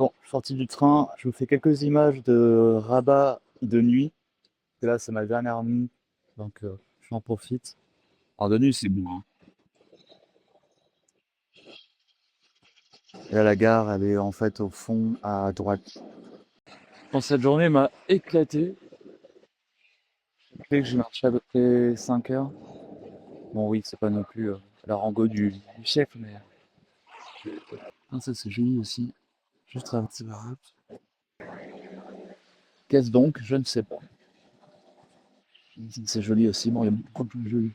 Bon, sortie du train, je vous fais quelques images de Rabat de nuit. Et là, c'est ma dernière nuit, donc j'en profite. Alors de nuit, c'est bon, hein. Et là, la gare, elle est en fait au fond à droite. Bon, cette journée m'a éclaté. Fait que j'ai marché à peu près 5 heures. Bon, oui, c'est pas non plus la rango du siècle, mais ah, ça c'est joli aussi. Juste traverser la route. Qu'est-ce donc? Je ne sais pas. C'est joli aussi. Bon, il y a beaucoup plus joli.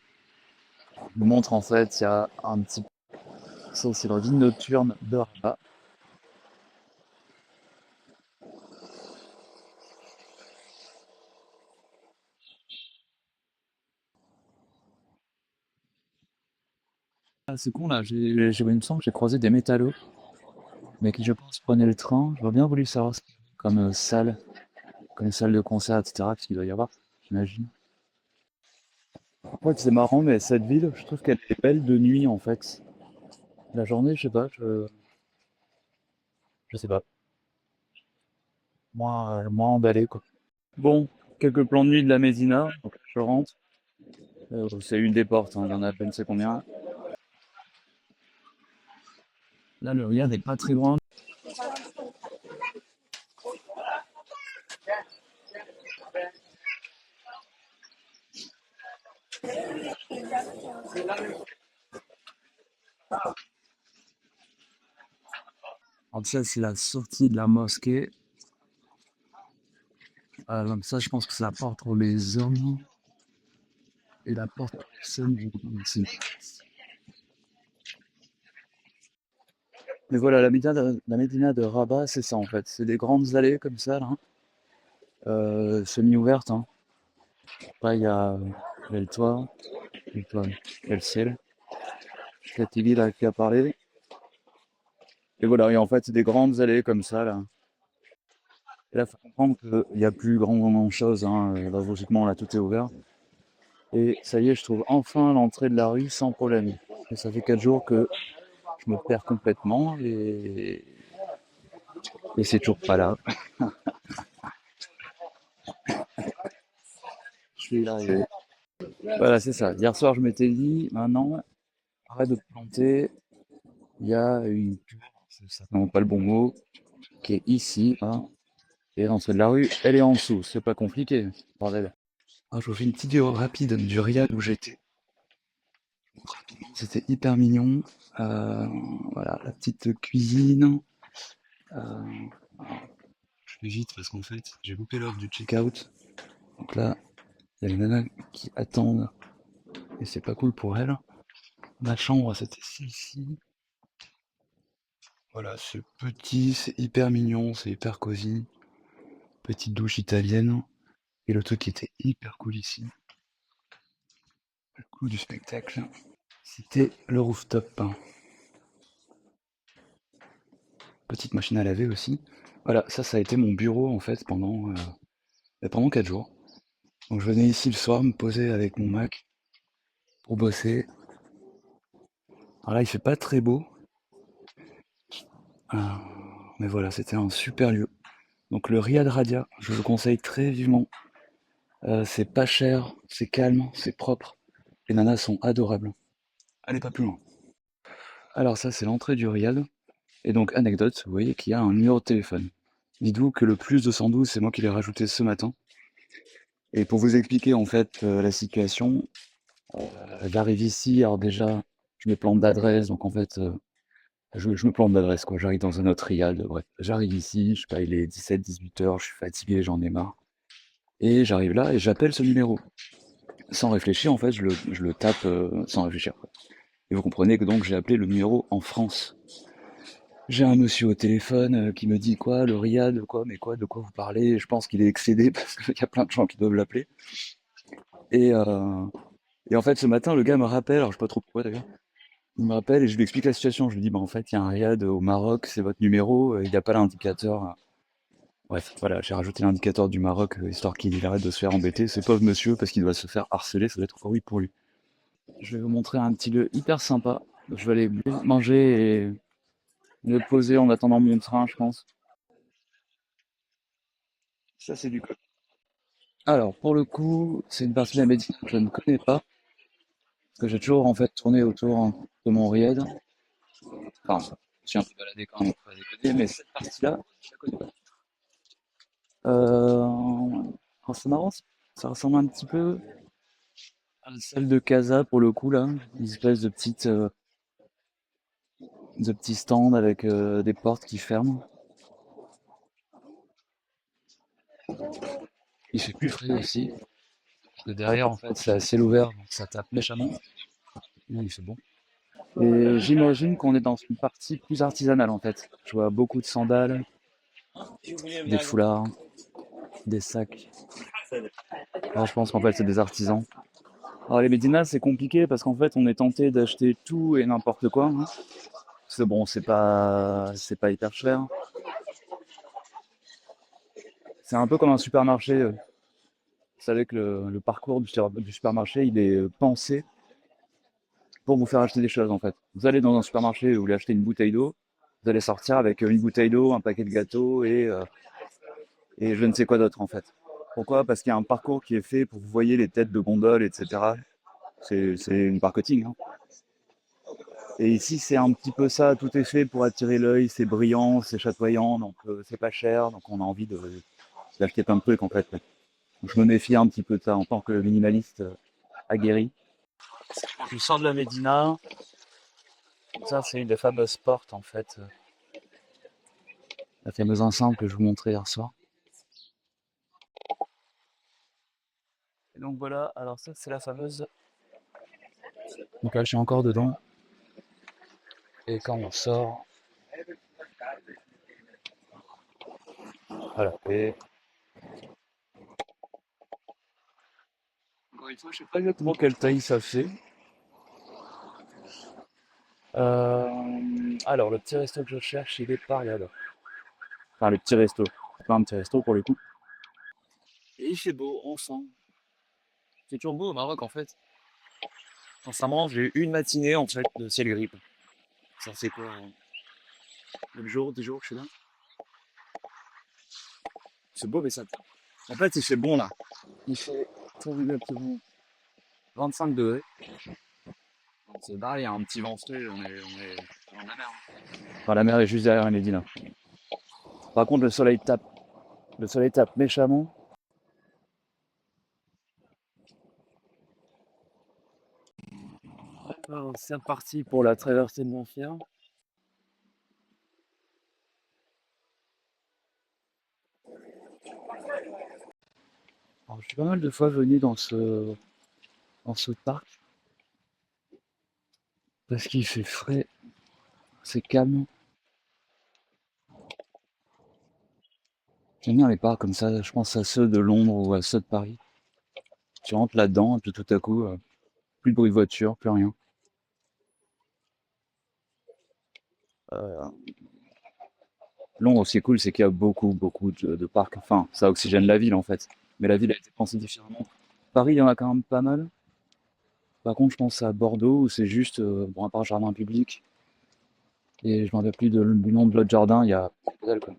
Je vous montre en fait, il y a un petit. Ça, c'est la vie nocturne de Rabat. Ah, c'est con là, il me semble que j'ai croisé des métallos, mais qui je pense prenaient le train. J'aurais bien voulu savoir ce qu'il y avait comme salle, comme une salle de concert, etc. Parce qu'il doit y avoir, j'imagine. En fait, c'est marrant, mais cette ville, je trouve qu'elle est belle de nuit en fait. La journée, je sais pas, je sais pas. Moins emballé quoi. Bon, quelques plans de nuit de la Médina, donc je rentre. C'est une des portes, hein, il y en a à peine c'est combien. Là, le Riyad n'est pas très loin. Alors ça, c'est la sortie de la mosquée. Comme ça, je pense que c'est la porte pour les hommes et la porte pour les femmes. Mais voilà, la Médina de Rabat, c'est ça en fait. C'est des grandes allées comme ça, là, semi-ouvertes, hein. Après, il y a le toit, il y a le ciel. La TV là qui a parlé. Et voilà, et en fait, c'est des grandes allées comme ça, là. Et là, il faut comprendre qu'il n'y a plus grand chose, hein. Là, logiquement, là, tout est ouvert. Et ça y est, je trouve enfin l'entrée de la rue sans problème. Et ça fait 4 jours que je me perds complètement et c'est toujours pas là. Je suis là. Voilà, c'est ça. Hier soir, je m'étais dit, maintenant, arrête de te planter. Il y a une pub, c'est certainement pas le bon mot, qui est ici, hein. Et l'entrée de la rue, elle est en dessous. C'est pas compliqué, bordel. Ah, je vous fais une petite vidéo rapide du Riad où j'étais. C'était hyper mignon. Euh, voilà, la petite cuisine. Euh, je fais vite parce qu'en fait, j'ai loupé l'heure du check-out. Donc là, il y a les nanas qui attendent et c'est pas cool pour elles. Ma chambre, c'était celle-ci. Voilà, c'est petit, c'est hyper mignon, c'est hyper cosy. Petite douche italienne. Et le truc qui était hyper cool ici, le coup du spectacle, c'était le rooftop. Petite machine à laver aussi. Voilà, ça a été mon bureau en fait pendant 4 jours. Donc je venais ici le soir me poser avec mon Mac pour bosser. Alors là, il fait pas très beau, euh, mais voilà, c'était un super lieu. Donc le Riyad Radia, je vous le conseille très vivement. C'est pas cher, c'est calme, c'est propre. Les nanas sont adorables. Allez pas plus loin. Alors ça, c'est l'entrée du Riyad. Et donc, anecdote, vous voyez qu'il y a un numéro de téléphone. Dites-vous que le plus 212, c'est moi qui l'ai rajouté ce matin. Et pour vous expliquer en fait la situation, j'arrive ici, alors déjà, je me plante d'adresse, donc en fait, je me plante d'adresse, quoi. J'arrive dans un autre Riyad, bref. J'arrive ici, je sais pas, il est 17-18 heures, je suis fatigué, j'en ai marre. Et j'arrive là et j'appelle ce numéro. Sans réfléchir, en fait, je le tape sans réfléchir, quoi. Et vous comprenez que donc j'ai appelé le numéro en France. J'ai un monsieur au téléphone qui me dit quoi, le Riyad, quoi, mais quoi, de quoi vous parlez? Je pense qu'il est excédé parce qu'il y a plein de gens qui doivent l'appeler. Et, euh, et en fait, ce matin, le gars me rappelle, alors je sais pas trop pourquoi d'ailleurs, il me rappelle et je lui explique la situation. Je lui dis, bah en fait, il y a un Riyad au Maroc, c'est votre numéro, il n'y a pas l'indicateur. Bref, voilà, j'ai rajouté l'indicateur du Maroc, histoire qu'il arrête de se faire embêter, ce pauvre monsieur, parce qu'il doit se faire harceler, ça doit être horrible pour lui. Je vais vous montrer un petit lieu hyper sympa. Je vais aller manger et me poser en attendant mon train, je pense. Ça, c'est du coq. Alors, pour le coup, c'est une partie de la médecine que je ne connais pas, parce que j'ai toujours en fait tourné autour de mon ried. Enfin, je suis un peu baladé quand même, faut pas déconner, mais cette partie-là, je la connais pas. Alors, c'est marrant, ça ressemble un petit peu à celle de Casa pour le coup là, une espèce de petits stands avec des portes qui ferment. Il fait plus frais aussi, parce que derrière en fait c'est à ciel ouvert, donc ça tape méchamment. Non, il fait bon. Et j'imagine qu'on est dans une partie plus artisanale en fait. Je vois beaucoup de sandales, des foulards, des sacs. Alors je pense qu'en fait c'est des artisans. Alors les médinas c'est compliqué parce qu'en fait on est tenté d'acheter tout et n'importe quoi, hein. Parce que bon c'est pas hyper cher. C'est un peu comme un supermarché. Vous savez que le parcours du supermarché il est pensé pour vous faire acheter des choses en fait. Vous allez dans un supermarché, vous voulez acheter une bouteille d'eau, vous allez sortir avec une bouteille d'eau, un paquet de gâteaux et je ne sais quoi d'autre en fait. Pourquoi? Parce qu'il y a un parcours qui est fait pour que vous voyez les têtes de gondole, etc. C'est une marketing, hein. Et ici, c'est un petit peu ça, tout est fait pour attirer l'œil, c'est brillant, c'est chatoyant, donc c'est pas cher, donc on a envie d'acheter plein de trucs en fait. Donc, je me méfie un petit peu de ça en tant que minimaliste aguerri. Je sors de la Médina, ça c'est une des fameuses portes en fait, la fameuse enceinte que je vous montrais hier soir. Et donc voilà, alors ça c'est la fameuse. Donc là je suis encore dedans, et quand on sort, voilà. Et encore une fois, je sais pas exactement quelle taille ça fait. Alors le petit resto que je cherche, il est par là. Enfin le petit resto, c'est pas un petit resto pour le coup. Et il fait beau, on sent. C'est toujours beau au Maroc en fait. Sincèrement, j'ai eu une matinée en fait de ciel gris. Ça c'est quoi? Le jour, 2 jours que je suis là. C'est beau mais ça. En fait il fait bon là. Il fait très exactement 25 degrés. Donc c'est barré, il y a un petit vent frais, on est dans la mer. Enfin la mer est juste derrière Médina. Par contre le soleil tape méchamment. Alors, c'est reparti pour la traversée de Montferrand. Alors, je suis pas mal de fois venu dans ce parc parce qu'il fait frais, c'est calme. J'aime bien les parcs comme ça, je pense à ceux de Londres ou à ceux de Paris. Tu rentres là-dedans et puis tout à coup, plus de bruit de voiture, plus rien. Euh, Londres, ce qui est cool, c'est qu'il y a beaucoup, beaucoup de parcs. Enfin, ça oxygène la ville en fait. Mais la ville a été pensée différemment. Paris, il y en a quand même pas mal. Par contre, je pense à Bordeaux où c'est juste, bon, à part jardin public, et je m'en rappelle plus du nom de l'autre jardin, il y a que dalle, quoi.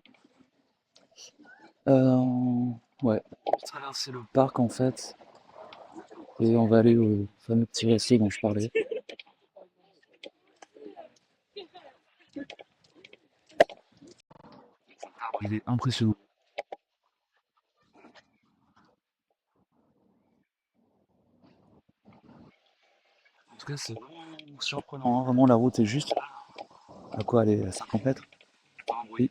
Ouais, on va traverser le parc en fait, et on va aller au fameux petit resto dont je parlais. Il est impressionnant. En tout cas, c'est vraiment surprenant, hein. Vraiment, la route est juste à quoi aller à 50 mètres. Oui.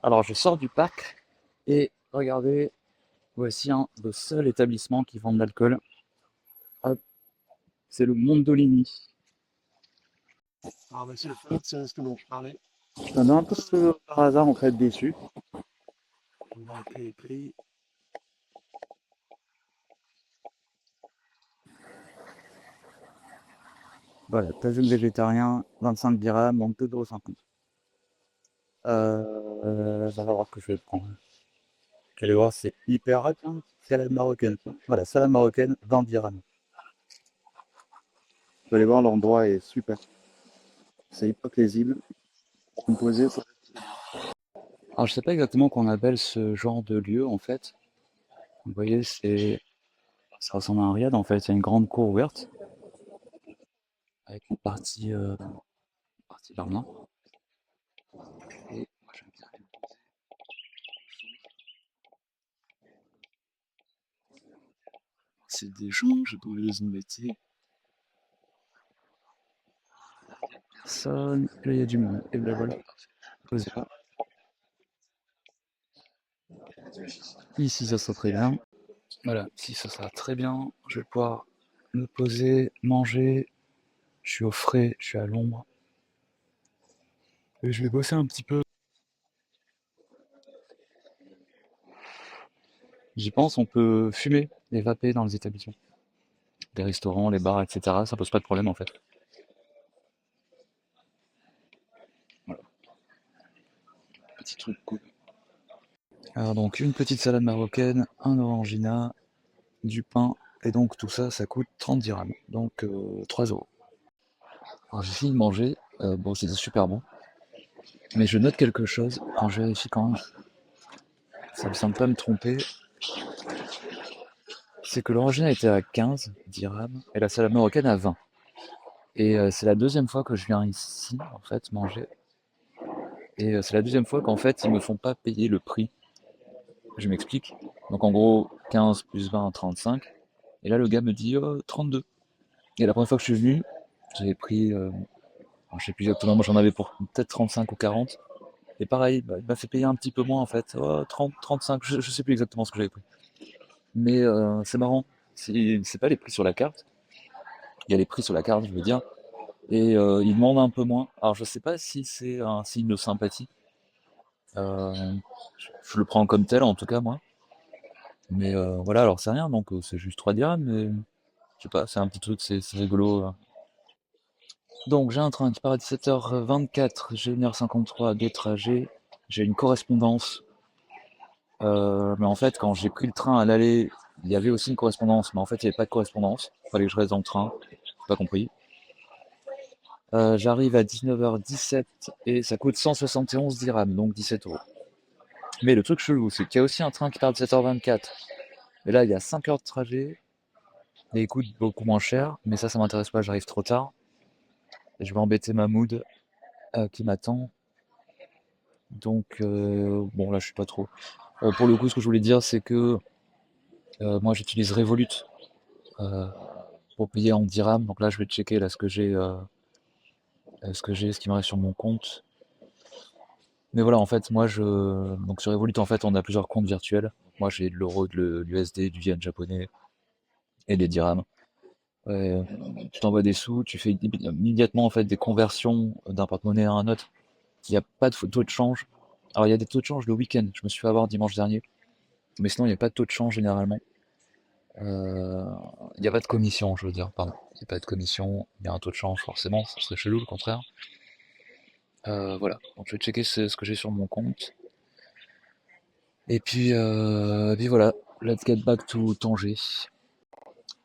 Alors, je sors du parc et regardez, voici un le seul établissement qui vend de l'alcool. Hop, c'est le Mondolini. Alors, voici le fameux petit resto dont je parlais. On est un peu par hasard en fait déçu. On va écrit. Voilà, tagine végétarien, 25 dirhams, donc 2,50 €. Ça va voir que je vais prendre. Vous allez voir, c'est hyper rapide. Salade marocaine. Voilà, salade marocaine, 20 dirhams. Vous allez voir, l'endroit est super. C'est hyper paisible. Composé. Alors je sais pas exactement qu'on appelle ce genre de lieu en fait. Vous voyez, ça ressemble à un riad en fait. Il y a une grande cour ouverte avec une partie jardin. Et moi j'aime bien. C'est des gens, j'ai trouvé les métier. Personne. Et là il y a du monde. Et ben voilà. Je sais pas. Ici ça sera très bien. Voilà, ici ça sera très bien. Je vais pouvoir me poser, manger. Je suis au frais, je suis à l'ombre. Et je vais bosser un petit peu. J'y pense, on peut fumer et vaper dans les établissements. Les restaurants, les bars, etc. Ça pose pas de problème en fait. Voilà, petit truc cool. Alors donc une petite salade marocaine, un orangina, du pain, et donc tout ça, ça coûte 30 dirhams, donc 3 euros. Alors j'ai fini de manger, bon c'était super bon, mais je note quelque chose, quand je vérifie quand même, ça me semble pas me tromper, c'est que l'orangina était à 15 dirhams et la salade marocaine à 20. Et c'est la deuxième fois que je viens ici, en fait, manger. Et c'est la deuxième fois qu'en fait, ils me font pas payer le prix. Je m'explique. Donc en gros, 15 plus 20, 35. Et là, le gars me dit 32. Et la première fois que je suis venu, j'avais pris, alors, je sais plus exactement, moi j'en avais pour peut-être 35 ou 40. Et pareil, bah, il m'a fait payer un petit peu moins en fait. 30, 35, je sais plus exactement ce que j'avais pris. Mais c'est marrant. C'est pas les prix sur la carte. Il y a les prix sur la carte, je veux dire. Et il demande un peu moins. Alors je sais pas si c'est un signe de sympathie. Euh, je le prends comme tel en tout cas moi. Mais voilà, alors c'est rien, donc c'est juste 3 dirhams, mais je sais pas, c'est un petit truc, c'est rigolo. Donc j'ai un train qui part à 17h24, j'ai 1h53 de trajet, j'ai une correspondance. Mais en fait, quand j'ai pris le train à l'aller, il y avait aussi une correspondance, mais en fait il n'y avait pas de correspondance. Il fallait que je reste dans le train, j'ai pas compris. J'arrive à 19h17 et ça coûte 171 dirhams, donc 17 euros. Mais le truc chelou, c'est qu'il y a aussi un train qui part de 7h24. Et là, il y a 5 heures de trajet et il coûte beaucoup moins cher. Mais ça m'intéresse pas, j'arrive trop tard. Et je vais embêter Mahmoud qui m'attend. Donc, bon, là, je suis pas trop. Pour le coup, ce que je voulais dire, c'est que moi, j'utilise Revolut euh, pour payer en dirham. Donc là, je vais checker là, ce qui me reste sur mon compte. Mais voilà, en fait, donc sur Revolut, en fait, on a plusieurs comptes virtuels. Moi, j'ai de l'euro, de l'USD, du yen japonais et des dirhams. Ouais, tu t'envoies des sous, tu fais immédiatement en fait des conversions d'un porte-monnaie à un autre. Il n'y a pas de taux de change. Alors il y a des taux de change le week-end, je me suis fait avoir dimanche dernier, mais sinon il n'y a pas de taux de change généralement. Euh, Il n'y a pas de commission, je veux dire, pardon. Il n'y a pas de commission, il y a un taux de change forcément, ce serait chelou le contraire. Voilà, donc je vais checker ce que j'ai sur mon compte. Et puis voilà, let's get back to Tanger.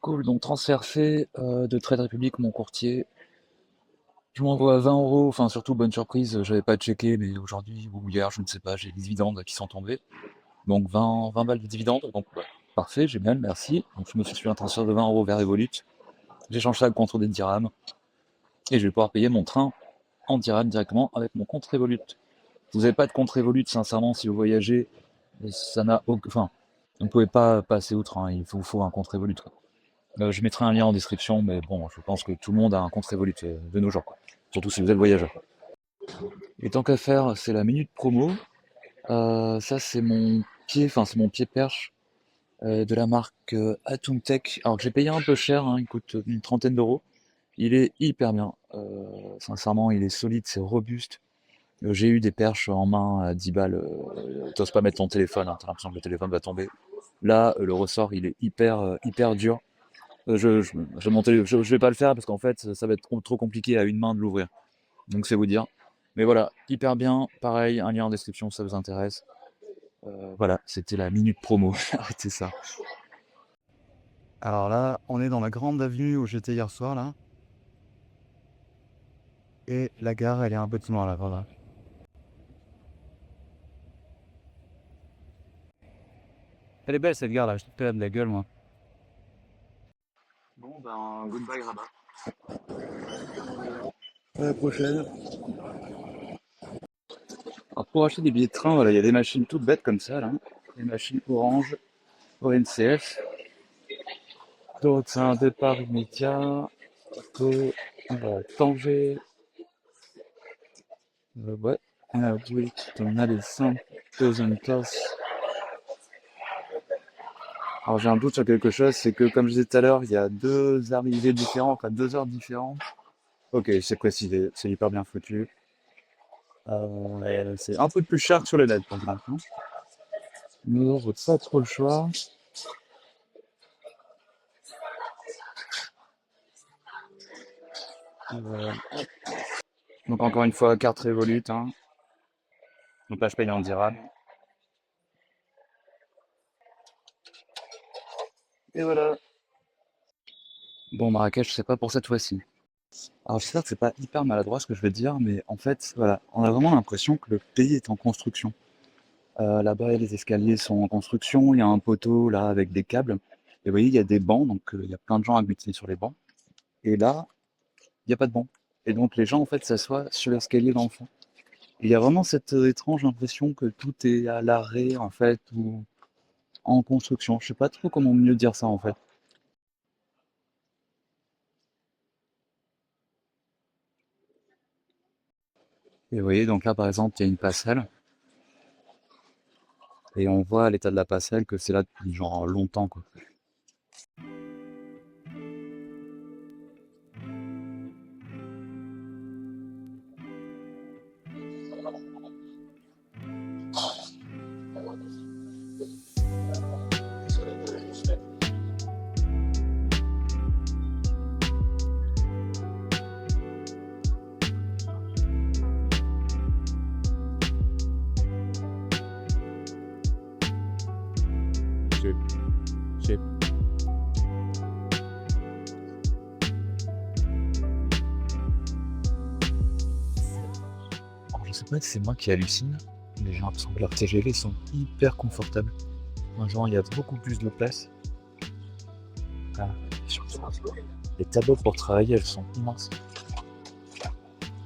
Cool, donc transfert fait de Trade Republic, mon courtier. Je m'envoie 20 euros, enfin surtout bonne surprise, j'avais pas checké, mais aujourd'hui ou hier, je ne sais pas, j'ai les dividendes qui sont tombés. Donc 20 balles de dividendes, donc ouais, parfait, génial, merci. Donc je me suis fait un transfert de 20 euros vers Revolut, j'échange ça contre des dirhams, et je vais pouvoir payer mon train en dirhams directement avec mon compte Revolut. Si vous n'avez pas de compte Revolut, sincèrement, si vous voyagez, ça n'a aucun. Enfin, vous ne pouvez pas passer outre, hein, il vous faut un compte Revolut, quoi. Je mettrai un lien en description, mais bon, je pense que tout le monde a un compte Revolut de nos jours, quoi. Surtout si vous êtes voyageur. Et tant qu'à faire, c'est la minute promo. Ça, c'est mon pied perche de la marque Atum Tech. Alors que j'ai payé un peu cher, hein, il coûte une trentaine d'euros. Il est hyper bien. Sincèrement, il est solide, c'est robuste. J'ai eu des perches en main à 10 balles. T'oses pas mettre ton téléphone, hein, t'as l'impression que le téléphone va tomber. Là, le ressort, il est hyper dur. Je vais pas le faire parce qu'en fait, ça va être trop compliqué à une main de l'ouvrir. Donc c'est vous dire. Mais voilà, hyper bien. Pareil, un lien en description si ça vous intéresse. Voilà, c'était la minute promo. Arrêtez ça. Alors là, on est dans la grande avenue où j'étais hier soir là. Et la gare, elle est un bâtiment là, voilà. Elle est belle cette gare là, je te de la gueule moi. Bon ben, goodbye Rabat. À la prochaine. Alors pour acheter des billets de train, voilà, il y a des machines toutes bêtes comme ça là. Des machines Orange, ONCF. D'autres, c'est un départ immédiat. Que, Tanger. Ouais. Oui, on a les 5000 toss. Alors j'ai un doute sur quelque chose, c'est que comme je disais tout à l'heure, il y a deux arrivées différentes, enfin 2 heures différentes. Ok, c'est précisé, c'est hyper bien foutu. C'est un peu plus cher que sur les LED, par exemple, hein. Mais on vaut pas trop le choix. Euh, donc encore une fois, carte Revolut, hein. Donc là je paye en dirham. Et voilà. Bon, Marrakech, c'est pas pour cette fois-ci. Alors j'espère que c'est pas hyper maladroit ce que je vais te dire, mais en fait, voilà, on a vraiment l'impression que le pays est en construction. Là-bas, les escaliers sont en construction, il y a un poteau là avec des câbles. Et vous voyez, il y a des bancs, donc il y a plein de gens agglutinés sur les bancs. Et là, il n'y a pas de banc. Et donc les gens en fait s'assoient sur l'escalier dans le fond. Et il y a vraiment cette étrange impression que tout est à l'arrêt en fait, ou en construction. Je sais pas trop comment mieux dire ça en fait. Et vous voyez, donc là par exemple, il y a une passerelle. Et on voit à l'état de la passerelle que c'est là depuis genre longtemps quoi. J'ai- j'ai- Alors, je sais pas si c'est moi qui hallucine, mais j'ai l'impression que leurs TGV sont hyper confortables. Enfin, genre, il y a beaucoup plus de place. Ah, surtout, les tableaux pour travailler, elles sont immenses.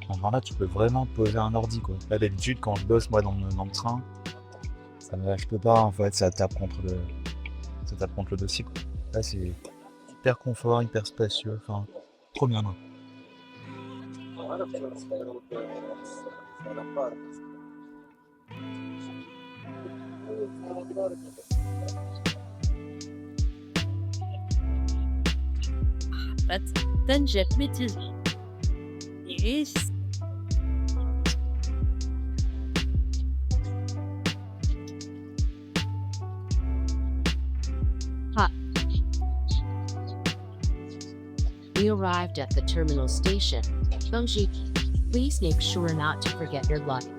Genre là, tu peux vraiment poser un ordi, quoi. Là, d'habitude, quand je bosse, moi, dans le train, je peux pas, en fait, ça tape contre le dossier, quoi. Là, c'est hyper confort, hyper spacieux, enfin, trop bien, quoi. But then Jeff Mitchell is hot. We arrived at the terminal station. Bungee, please make sure not to forget your luggage.